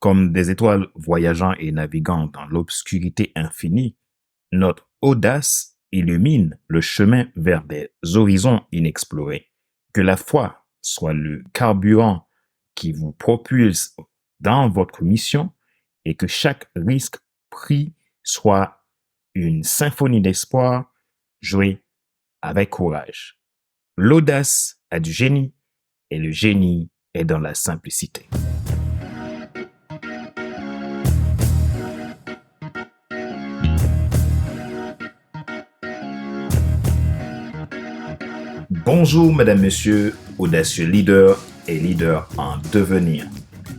Comme des étoiles voyageant et naviguant dans l'obscurité infinie, notre audace illumine le chemin vers des horizons inexplorés. Que la foi soit le carburant qui vous propulse dans votre mission et que chaque risque pris soit une symphonie d'espoir jouée avec courage. L'audace a du génie et le génie est dans la simplicité. Bonjour, mesdames, messieurs, audacieux leaders et leaders en devenir.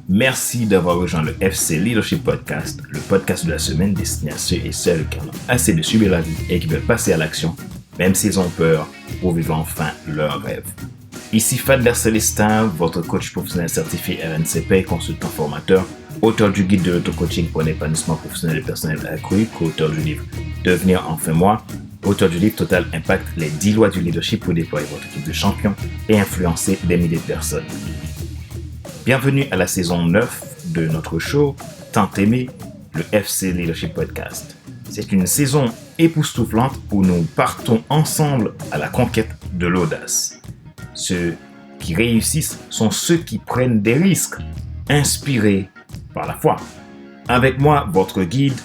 Merci d'avoir rejoint le FC Leadership Podcast, le podcast de la semaine destiné à ceux et celles qui en ont assez de subir la vie et qui veulent passer à l'action, même s'ils ont peur, pour vivre enfin leurs rêves. Ici Fadler Célestin, votre coach professionnel certifié RNCP, consultant formateur, auteur du guide de l'auto-coaching pour l'épanouissement professionnel et personnel accru, co-auteur du livre Devenir enfin moi, auteur du livre Total Impact, les 10 lois du leadership pour déployer votre équipe de champions et influencer des milliers de personnes. Bienvenue à la saison 9 de notre show, tant aimé, le FC Leadership Podcast. C'est une saison époustouflante où nous partons ensemble à la conquête de l'audace. Ceux qui réussissent sont ceux qui prennent des risques, inspirés par la foi. Avec moi, votre guide,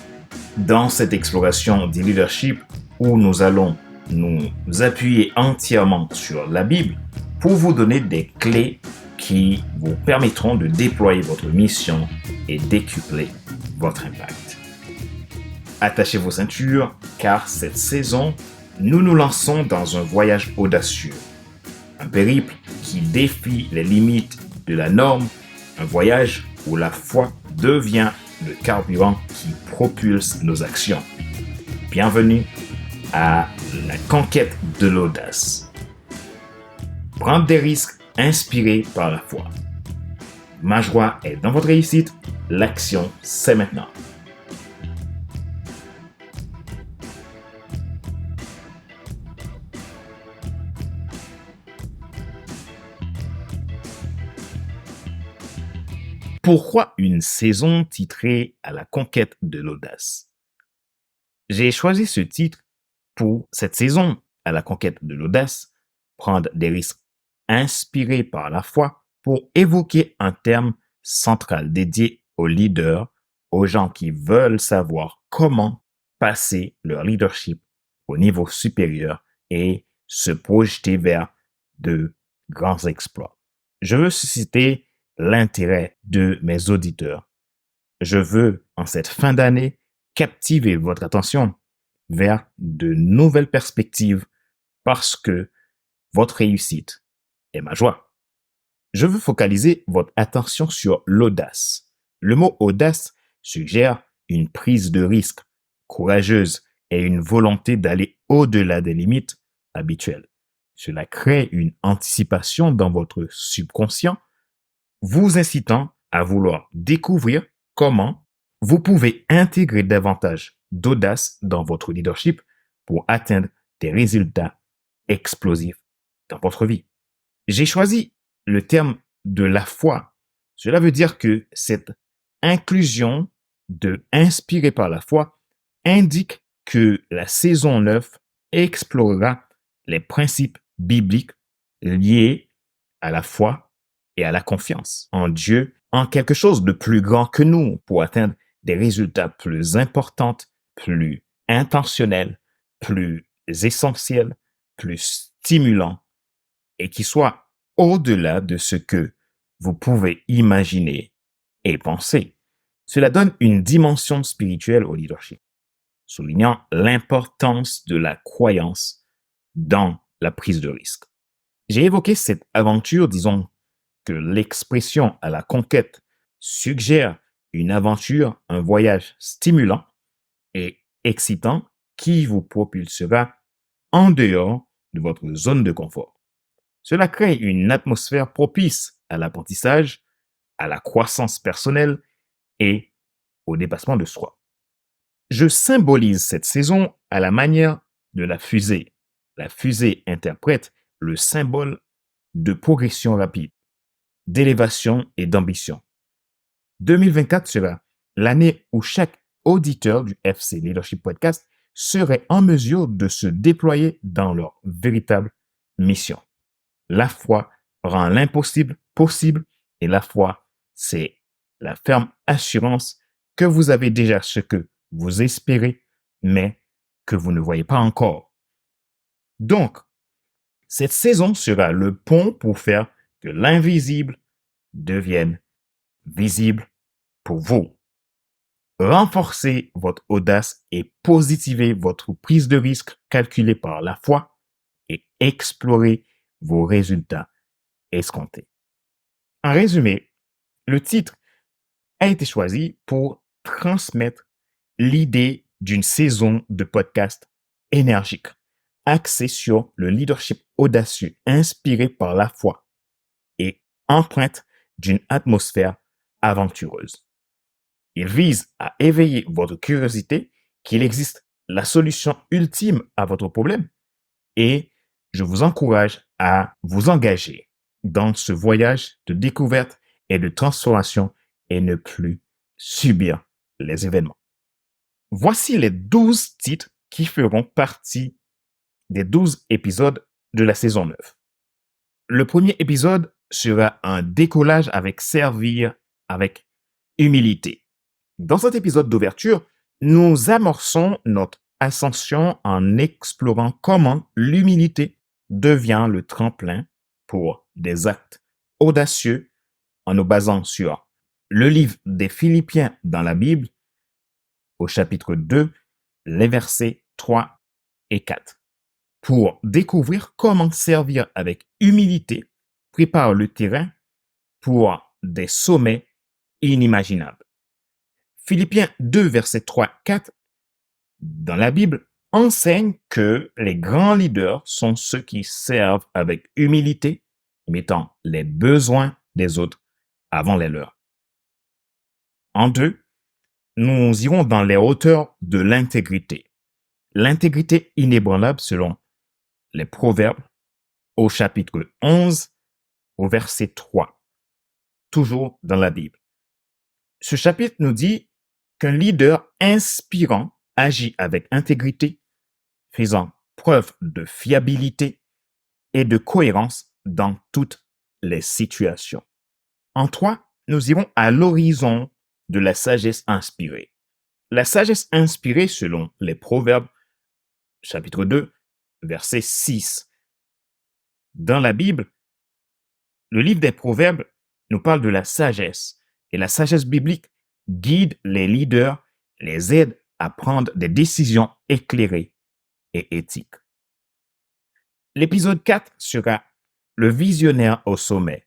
dans cette exploration du leadership où nous allons nous appuyer entièrement sur la Bible pour vous donner des clés qui vous permettront de déployer votre mission et décupler votre impact. Attachez vos ceintures car cette saison, nous nous lançons dans un voyage audacieux. Un périple qui défie les limites de la norme, un voyage où la foi devient le carburant qui propulse nos actions. Bienvenue à la conquête de l'audace. Prendre des risques inspirés par la foi. Ma joie est dans votre réussite, l'action c'est maintenant. Pourquoi une saison titrée à la conquête de l'audace? J'ai choisi ce titre pour cette saison à la conquête de l'audace, prendre des risques inspirés par la foi pour évoquer un terme central dédié aux leaders, aux gens qui veulent savoir comment passer leur leadership au niveau supérieur et se projeter vers de grands exploits. Je veux susciter l'intérêt de mes auditeurs. Je veux, en cette fin d'année, captiver votre attention vers de nouvelles perspectives parce que votre réussite est ma joie. Je veux focaliser votre attention sur l'audace. Le mot audace suggère une prise de risque courageuse et une volonté d'aller au-delà des limites habituelles. Cela crée une anticipation dans votre subconscient, vous incitant à vouloir découvrir comment vous pouvez intégrer davantage d'audace dans votre leadership pour atteindre des résultats explosifs dans votre vie. J'ai choisi le terme de la foi. Cela veut dire que cette inclusion de inspiré par la foi indique que la saison 9 explorera les principes bibliques liés à la foi et à la confiance en Dieu, en quelque chose de plus grand que nous pour atteindre des résultats plus importants, plus intentionnels, plus essentiels, plus stimulants et qui soient au-delà de ce que vous pouvez imaginer et penser. Cela donne une dimension spirituelle au leadership, soulignant l'importance de la croyance dans la prise de risque. J'ai évoqué cette aventure, disons que l'expression à la conquête suggère une aventure, un voyage stimulant et excitant qui vous propulsera en dehors de votre zone de confort. Cela crée une atmosphère propice à l'apprentissage, à la croissance personnelle et au dépassement de soi. Je symbolise cette saison à la manière de la fusée. La fusée interprète le symbole de progression rapide, d'élévation et d'ambition. 2024 sera l'année où chaque auditeur du FC Leadership Podcast serait en mesure de se déployer dans leur véritable mission. La foi rend l'impossible possible et la foi, c'est la ferme assurance que vous avez déjà ce que vous espérez, mais que vous ne voyez pas encore. Donc, cette saison sera le pont pour faire que l'invisible devienne visible pour vous. Renforcez votre audace et positivez votre prise de risque calculée par la foi et explorez vos résultats escomptés. En résumé, le titre a été choisi pour transmettre l'idée d'une saison de podcast énergique, axée sur le leadership audacieux, inspiré par la foi et empreinte d'une atmosphère aventureuse. Il vise à éveiller votre curiosité qu'il existe la solution ultime à votre problème et je vous encourage à vous engager dans ce voyage de découverte et de transformation et ne plus subir les événements. Voici les 12 titres qui feront partie des 12 épisodes de la saison 9. Le premier épisode sera un décollage avec servir avec humilité. Dans cet épisode d'ouverture, nous amorçons notre ascension en explorant comment l'humilité devient le tremplin pour des actes audacieux en nous basant sur le livre des Philippiens dans la Bible, au chapitre 2, les versets 3 et 4. Pour découvrir comment servir avec humilité prépare le terrain pour des sommets inimaginables. Philippiens 2, versets 3-4, dans la Bible, enseigne que les grands leaders sont ceux qui servent avec humilité, mettant les besoins des autres avant les leurs. En 2, nous irons dans les hauteurs de l'intégrité. L'intégrité inébranlable selon les Proverbes au chapitre 11, au verset 3, toujours dans la Bible. Ce chapitre nous dit qu'un leader inspirant agit avec intégrité, faisant preuve de fiabilité et de cohérence dans toutes les situations. En 3, nous irons à l'horizon de la sagesse inspirée. La sagesse inspirée selon les Proverbes, chapitre 2, verset 6. Dans la Bible, le livre des Proverbes nous parle de la sagesse et la sagesse biblique guide les leaders, les aide à prendre des décisions éclairées et éthiques. L'épisode 4 sera le visionnaire au sommet.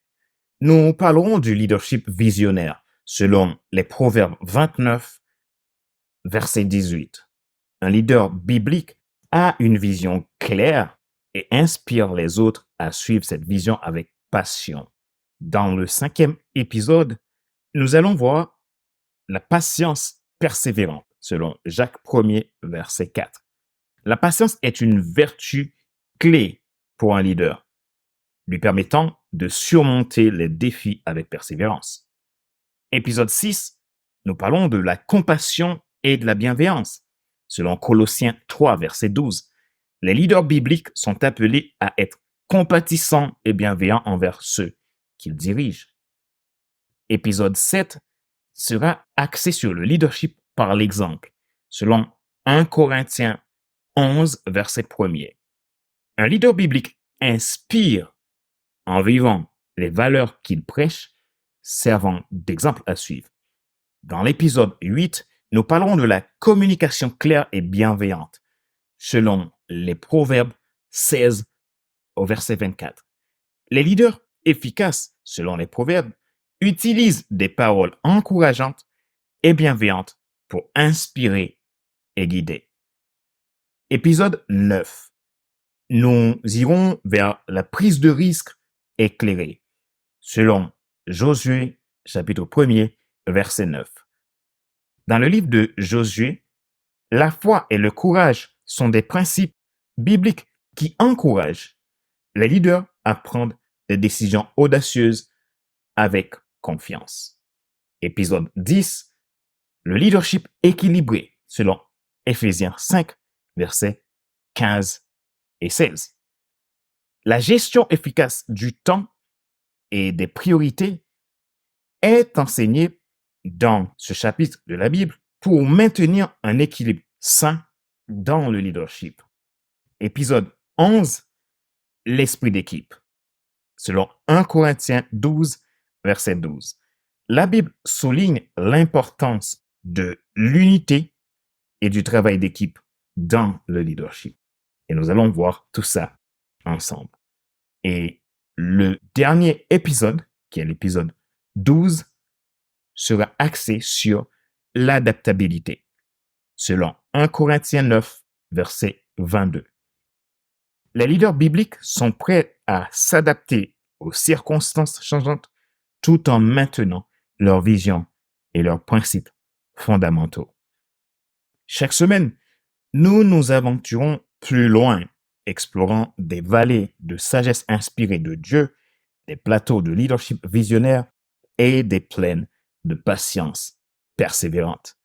Nous parlerons du leadership visionnaire selon les Proverbes 29, verset 18. Un leader biblique a une vision claire et inspire les autres à suivre cette vision avec passion. Dans le 5e épisode, nous allons voir la patience persévérante, selon Jacques 1er, verset 4. La patience est une vertu clé pour un leader, lui permettant de surmonter les défis avec persévérance. Épisode 6, nous parlons de la compassion et de la bienveillance, selon Colossiens 3, verset 12. Les leaders bibliques sont appelés à être compatissants et bienveillants envers ceux qu'ils dirigent. Épisode 7 sera axé sur le leadership par l'exemple, selon 1 Corinthiens 11, verset 1er. Un leader biblique inspire en vivant les valeurs qu'il prêche, servant d'exemple à suivre. Dans l'épisode 8, nous parlerons de la communication claire et bienveillante, selon les Proverbes 16 au verset 24. Les leaders efficaces, selon les Proverbes, utilisent des paroles encourageantes et bienveillantes pour inspirer et guider. Épisode 9. Nous irons vers la prise de risque éclairée, selon Josué, chapitre 1er, verset 9. Dans le livre de Josué, la foi et le courage sont des principes bibliques qui encouragent les leaders à prendre des décisions audacieuses avec confiance. Épisode 10, le leadership équilibré, selon Éphésiens 5, versets 15 et 16. La gestion efficace du temps et des priorités est enseignée dans ce chapitre de la Bible pour maintenir un équilibre sain dans le leadership. Épisode 11, l'esprit d'équipe, selon 1 Corinthiens 12, verset 12. La Bible souligne l'importance de l'unité et du travail d'équipe dans le leadership. Et nous allons voir tout ça ensemble. Et le dernier épisode, qui est l'épisode 12, sera axé sur l'adaptabilité, selon 1 Corinthiens 9, verset 22. Les leaders bibliques sont prêts à s'adapter aux circonstances changeantes tout en maintenant leur vision et leurs principes fondamentaux. Chaque semaine, nous nous aventurons plus loin, explorant des vallées de sagesse inspirées de Dieu, des plateaux de leadership visionnaire et des plaines de patience persévérante.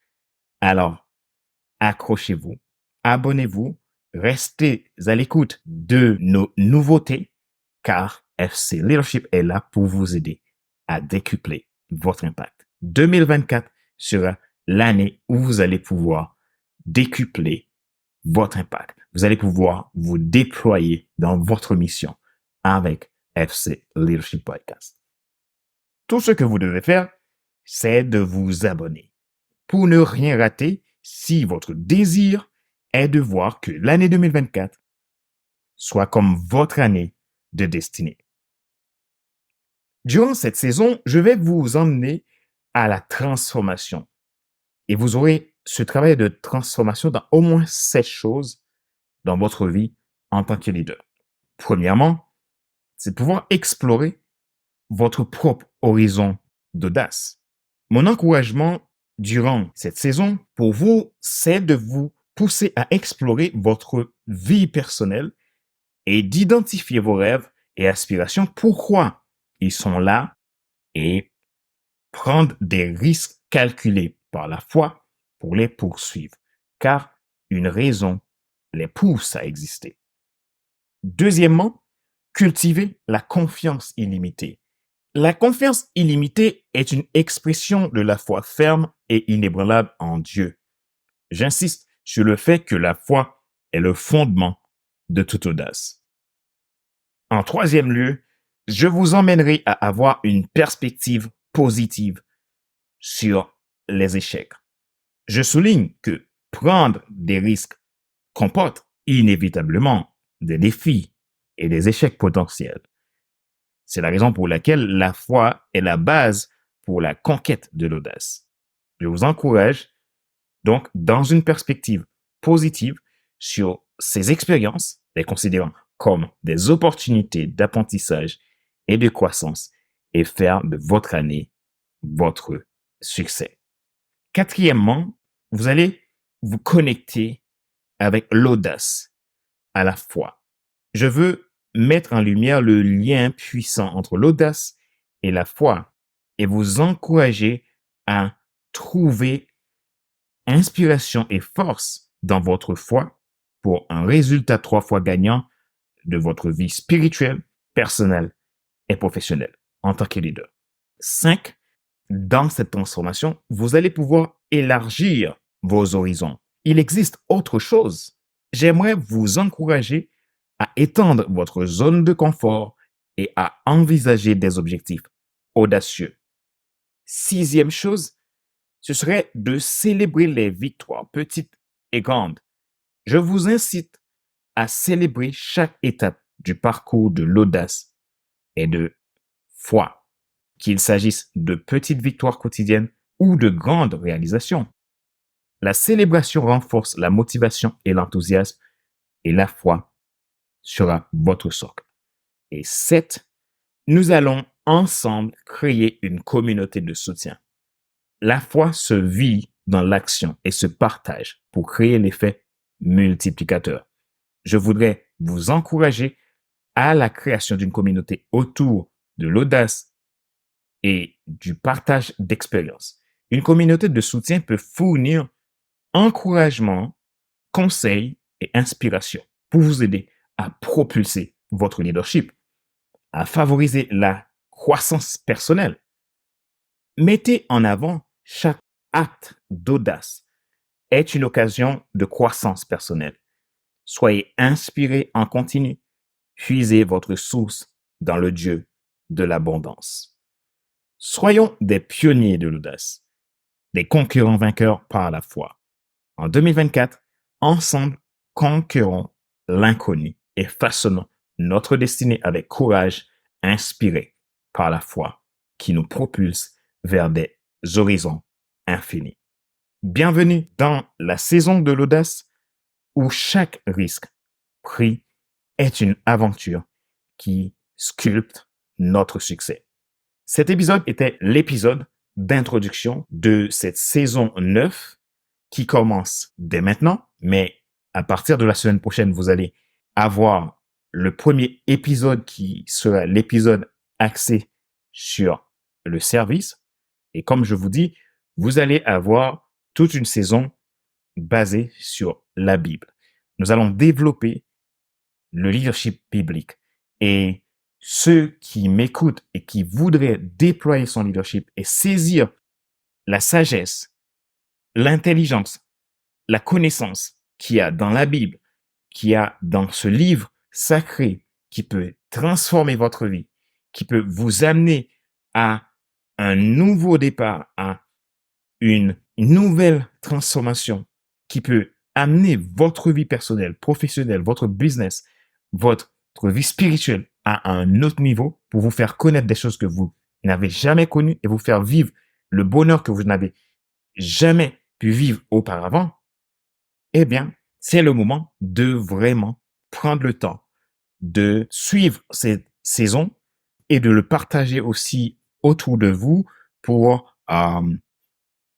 Alors, accrochez-vous, abonnez-vous, restez à l'écoute de nos nouveautés, car FC Leadership est là pour vous aider à décupler votre impact. 2024 sera l'année où vous allez pouvoir décupler votre impact. Vous allez pouvoir vous déployer dans votre mission avec FC Leadership Podcast. Tout ce que vous devez faire, c'est de vous abonner pour ne rien rater si votre désir est de voir que l'année 2024 soit comme votre année de destinée. Durant cette saison, je vais vous emmener à la transformation. Et vous aurez ce travail de transformation dans au moins 7 choses dans votre vie en tant que leader. Premièrement, c'est de pouvoir explorer votre propre horizon d'audace. Mon encouragement durant cette saison pour vous, c'est de vous pousser à explorer votre vie personnelle et d'identifier vos rêves et aspirations, pourquoi ils sont là, et prendre des risques calculés par la foi pour les poursuivre, car une raison les pousse à exister. Deuxièmement, cultiver la confiance illimitée. La confiance illimitée est une expression de la foi ferme et inébranlable en Dieu. J'insiste sur le fait que la foi est le fondement de toute audace. En troisième lieu, je vous emmènerai à avoir une perspective positive sur les échecs. Je souligne que prendre des risques comporte inévitablement des défis et des échecs potentiels. C'est la raison pour laquelle la foi est la base pour la conquête de l'audace. Je vous encourage donc dans une perspective positive sur ces expériences, les considérant comme des opportunités d'apprentissage et de croissance, et faire de votre année votre succès. Quatrièmement, vous allez vous connecter avec l'audace à la foi. Je veux mettre en lumière le lien puissant entre l'audace et la foi et vous encourager à trouver inspiration et force dans votre foi pour un résultat 3 fois gagnant de votre vie spirituelle, personnelle et professionnelle en tant que leader. 5. Dans cette transformation, vous allez pouvoir élargir vos horizons. Il existe autre chose. J'aimerais vous encourager à étendre votre zone de confort et à envisager des objectifs audacieux. 6e chose, ce serait de célébrer les victoires, petites et grandes. Je vous incite à célébrer chaque étape du parcours de l'audace et de foi, qu'il s'agisse de petites victoires quotidiennes ou de grandes réalisations. La célébration renforce la motivation et l'enthousiasme, et la foi sera votre socle. Et 7, nous allons ensemble créer une communauté de soutien. La foi se vit dans l'action et se partage pour créer l'effet multiplicateur. Je voudrais vous encourager à la création d'une communauté autour de l'audace et du partage d'expérience. Une communauté de soutien peut fournir encouragement, conseils et inspiration pour vous aider à propulser votre leadership, à favoriser la croissance personnelle. Mettez en avant chaque acte d'audace est une occasion de croissance personnelle. Soyez inspiré en continu. Puisez votre source dans le Dieu de l'abondance. Soyons des pionniers de l'audace, des concurrents vainqueurs par la foi. En 2024, ensemble, conquérons l'inconnu et façonnons notre destinée avec courage, inspiré par la foi qui nous propulse vers des horizons infinis. Bienvenue dans la saison de l'audace où chaque risque pris est une aventure qui sculpte notre succès. Cet épisode était l'épisode d'introduction de cette saison 9 qui commence dès maintenant, mais à partir de la semaine prochaine, vous allez avoir le premier épisode qui sera l'épisode axé sur le service. Et comme je vous dis, vous allez avoir toute une saison basée sur la Bible. Nous allons développer le leadership biblique. Et ceux qui m'écoutent et qui voudraient déployer son leadership et saisir la sagesse, l'intelligence, la connaissance qu'il y a dans la Bible, qu'il y a dans ce livre sacré qui peut transformer votre vie, qui peut vous amener à un nouveau départ, à une nouvelle transformation, qui peut amener votre vie personnelle, professionnelle, votre business, votre vie spirituelle à un autre niveau pour vous faire connaître des choses que vous n'avez jamais connues et vous faire vivre le bonheur que vous n'avez jamais pu vivre auparavant, eh bien, c'est le moment de vraiment prendre le temps de suivre cette saison et de le partager aussi autour de vous pour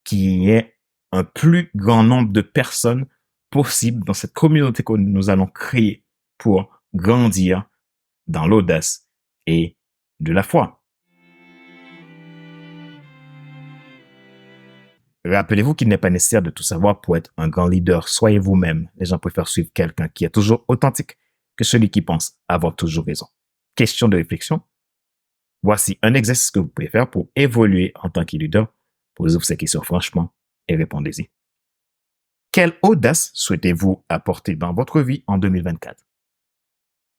qu'il y ait un plus grand nombre de personnes possible dans cette communauté que nous allons créer pour grandir dans l'audace et de la foi. Rappelez-vous qu'il n'est pas nécessaire de tout savoir pour être un grand leader. Soyez vous-même. Les gens préfèrent suivre quelqu'un qui est toujours authentique que celui qui pense avoir toujours raison. Question de réflexion. Voici un exercice que vous pouvez faire pour évoluer en tant que leader. Posez-vous ces questions franchement et répondez-y. Quelle audace souhaitez-vous apporter dans votre vie en 2024?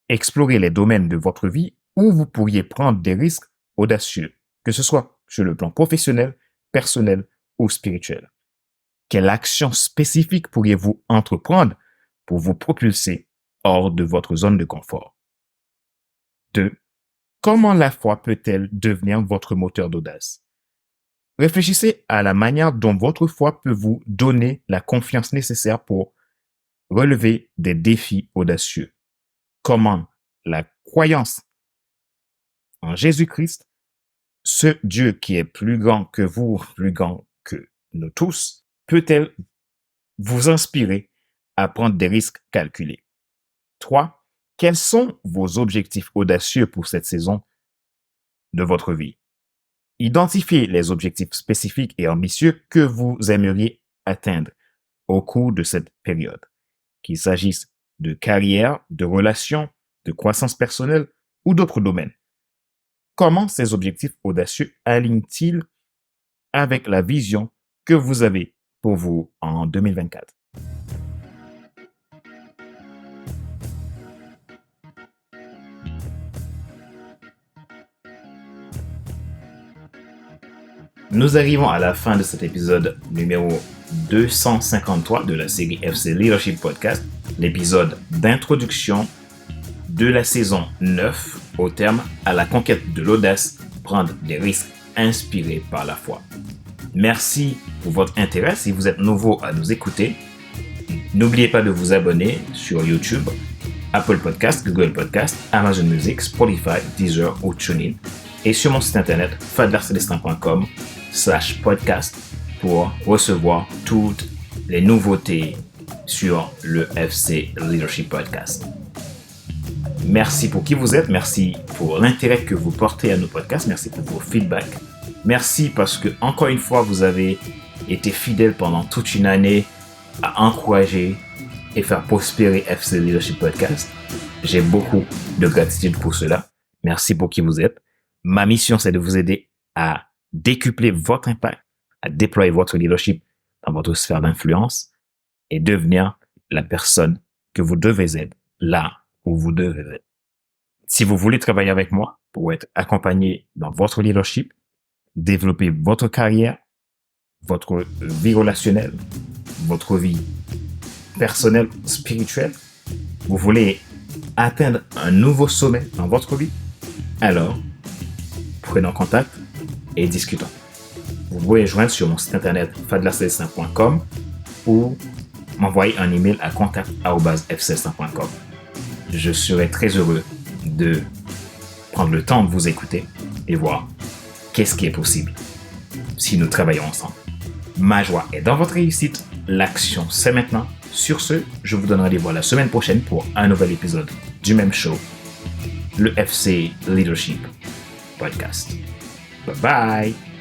Explorez les domaines de votre vie où vous pourriez prendre des risques audacieux, que ce soit sur le plan professionnel, personnel ou spirituel. Quelle action spécifique pourriez-vous entreprendre pour vous propulser hors de votre zone de confort? 2. Comment la foi peut-elle devenir votre moteur d'audace? Réfléchissez à la manière dont votre foi peut vous donner la confiance nécessaire pour relever des défis audacieux. Comment la croyance en Jésus-Christ, ce Dieu qui est plus grand que vous, plus grand que nous tous, peut-elle vous inspirer à prendre des risques calculés? 3. Quels sont vos objectifs audacieux pour cette saison de votre vie? Identifiez les objectifs spécifiques et ambitieux que vous aimeriez atteindre au cours de cette période, qu'il s'agisse de carrière, de relations, de croissance personnelle ou d'autres domaines. Comment ces objectifs audacieux alignent-ils avec la vision que vous avez pour vous en 2024? Nous arrivons à la fin de cet épisode numéro 253 de la série FC Leadership Podcast, l'épisode d'introduction de la saison 9 au terme à la conquête de l'audace, prendre des risques inspirés par la foi. Merci pour votre intérêt. Si vous êtes nouveau à nous écouter, n'oubliez pas de vous abonner sur YouTube, Apple Podcast, Google Podcast, Amazon Music, Spotify, Deezer ou TuneIn et sur mon site internet fadlercelestin.com/podcast pour recevoir toutes les nouveautés sur le FC Leadership Podcast. Merci pour qui vous êtes, merci pour l'intérêt que vous portez à nos podcasts, merci pour vos feedbacks. Merci parce que, encore une fois, vous avez été fidèle pendant toute une année à encourager et faire prospérer FC Leadership Podcast. J'ai beaucoup de gratitude pour cela. Merci pour qui vous êtes. Ma mission, c'est de vous aider à décupler votre impact, à déployer votre leadership dans votre sphère d'influence et devenir la personne que vous devez être là où vous devez être. Si vous voulez travailler avec moi pour être accompagné dans votre leadership, développer votre carrière, votre vie relationnelle, votre vie personnelle, spirituelle, vous voulez atteindre un nouveau sommet dans votre vie, alors prenons contact et discutons. Vous pouvez joindre sur mon site internet fadlascelestin.com ou m'envoyer un email à contact@fcelestin.com. Je serai très heureux de prendre le temps de vous écouter et voir qu'est-ce qui est possible si nous travaillons ensemble. Ma joie est dans votre réussite. L'action, c'est maintenant. Sur ce, je vous donne rendez-vous la semaine prochaine pour un nouvel épisode du même show, le FC Leadership Podcast. Bye bye!